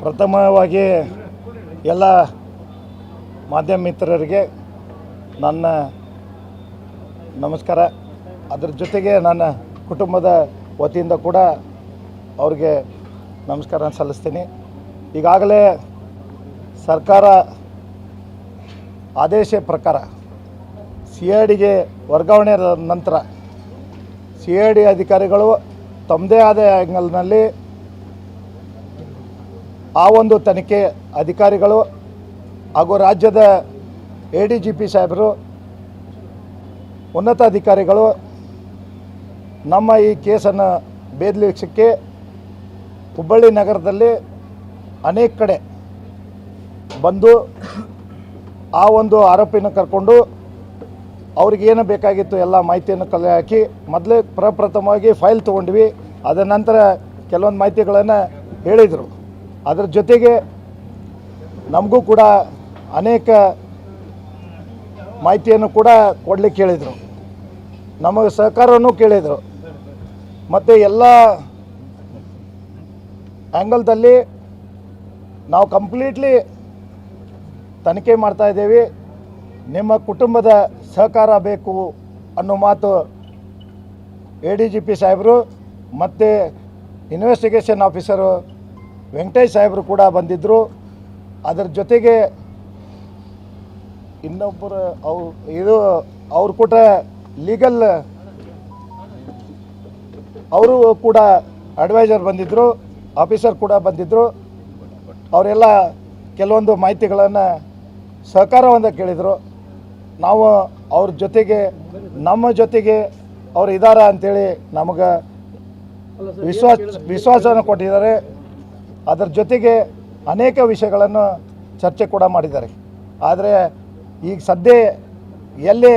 ಪ್ರಥಮವಾಗಿ ಎಲ್ಲ ಮಾಧ್ಯಮ ಮಿತ್ರರಿಗೆ ನನ್ನ ನಮಸ್ಕಾರ. ಅದರ ಜೊತೆಗೆ ನನ್ನ ಕುಟುಂಬದ ವತಿಯಿಂದ ಕೂಡ ಅವ್ರಿಗೆ ನಮಸ್ಕಾರ ಸಲ್ಲಿಸ್ತೀನಿ. ಈಗಾಗಲೇ ಸರ್ಕಾರ ಆದೇಶ ಪ್ರಕಾರ CIDಗೆ ವರ್ಗಾವಣೆ ನಂತರ CID ಅಧಿಕಾರಿಗಳು ತಮ್ಮದೇ ಆದ ಆ್ಯಂಗಲ್ನಲ್ಲಿ ಆ ಒಂದು ತನಿಖೆ ಅಧಿಕಾರಿಗಳು ಹಾಗೂ ರಾಜ್ಯದ ADGP ಸಾಹೇಬರು, ಉನ್ನತ ಅಧಿಕಾರಿಗಳು ನಮ್ಮ ಈ ಕೇಸನ್ನು ಭೇದಲಿಸಲಿಕ್ಕೆ ಹುಬ್ಬಳ್ಳಿ ನಗರದಲ್ಲಿ ಅನೇಕ ಕಡೆ ಬಂದು ಆ ಒಂದು ಆರೋಪಿನ ಕರ್ಕೊಂಡು ಅವ್ರಿಗೇನು ಬೇಕಾಗಿತ್ತು ಎಲ್ಲ ಮಾಹಿತಿಯನ್ನು ಕಲೆ ಹಾಕಿ ಮೊದಲೇ ಪ್ರಪ್ರಥಮವಾಗಿ ಫೈಲ್ ತೊಗೊಂಡ್ವಿ. ಅದರ ನಂತರ ಕೆಲವೊಂದು ಮಾಹಿತಿಗಳನ್ನು ಹೇಳಿದರು. ಅದರ ಜೊತೆಗೆ ನಮಗೂ ಕೂಡ ಅನೇಕ ಮಾಹಿತಿಯನ್ನು ಕೂಡ ಕೊಡಲಿಕ್ಕೆ ಹೇಳಿದರು, ನಮಗೆ ಸಹಕಾರವನ್ನು ಕೇಳಿದರು. ಮತ್ತು ಎಲ್ಲ ಆ್ಯಂಗಲ್ದಲ್ಲಿ ನಾವು ಕಂಪ್ಲೀಟ್ಲಿ ತನಿಖೆ ಮಾಡ್ತಾಯಿದ್ದೇವೆ, ನಿಮ್ಮ ಕುಟುಂಬದ ಸಹಕಾರ ಬೇಕು ಅನ್ನೋ ಮಾತು ADGP ಸಾಹೇಬರು ಮತ್ತು ಇನ್ವೆಸ್ಟಿಗೇಷನ್ ಆಫೀಸರು ವೆಂಕಟೇಶ್ ಸಾಹೇಬರು ಕೂಡ ಬಂದಿದ್ದರು. ಅದರ ಜೊತೆಗೆ ಇನ್ನೊಬ್ಬರು ಅವ್ರು ಕೂಡ ಲೀಗಲ್ ಅವರು ಕೂಡ ಅಡ್ವೈಸರ್ ಬಂದಿದ್ದರು, ಆಫೀಸರ್ ಕೂಡ ಬಂದಿದ್ದರು. ಅವರೆಲ್ಲ ಕೆಲವೊಂದು ಮಾಹಿತಿಗಳನ್ನು ಸಹಕಾರವನ್ನು ಕೇಳಿದರು. ನಾವು ಅವ್ರ ಜೊತೆಗೆ ನಮ್ಮ ಜೊತೆಗೆ ಅವ್ರು ಇದ್ದಾರೆ ಅಂಥೇಳಿ ನಮಗೆ ವಿಶ್ವಾಸವನ್ನು ಕೊಟ್ಟಿದ್ದಾರೆ. ಅದರ ಜೊತೆಗೆ ಅನೇಕ ವಿಷಯಗಳನ್ನು ಚರ್ಚೆ ಕೂಡ ಮಾಡಿದ್ದಾರೆ. ಆದರೆ ಈಗ ಸದ್ಯ ಎಲ್ಲಿ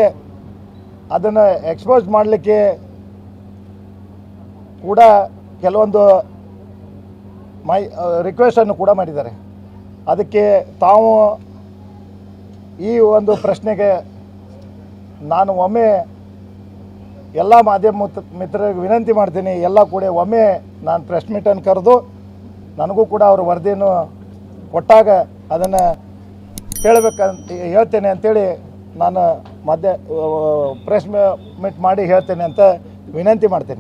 ಅದನ್ನು ಎಕ್ಸ್ಪೋಸ್ ಮಾಡಲಿಕ್ಕೆ ಕೂಡ ಕೆಲವೊಂದು ರಿಕ್ವೆಸ್ಟನ್ನು ಕೂಡ ಮಾಡಿದ್ದಾರೆ. ಅದಕ್ಕೆ ತಾವು ಈ ಒಂದು ಪ್ರಶ್ನೆಗೆ ನಾನು ಒಮ್ಮೆ ಎಲ್ಲ ಮಾಧ್ಯಮ ಮಿತ್ರರಿಗೆ ವಿನಂತಿ ಮಾಡ್ತೀನಿ, ಎಲ್ಲ ಕೂಡ ಒಮ್ಮೆ ನಾನು ಪ್ರೆಸ್ ಮೀಟನ್ನು ಕರೆದು ನನಗೂ ಕೂಡ ಅವರು ವರದಿಯನ್ನು ಕೊಟ್ಟಾಗ ಅದನ್ನು ಹೇಳ್ತೇನೆ ಅಂಥೇಳಿ ನಾನು ಪ್ರೆಸ್ ಮೀಟ್ ಮಾಡಿ ಹೇಳ್ತೇನೆ ಅಂತ ವಿನಂತಿ ಮಾಡ್ತೇನೆ.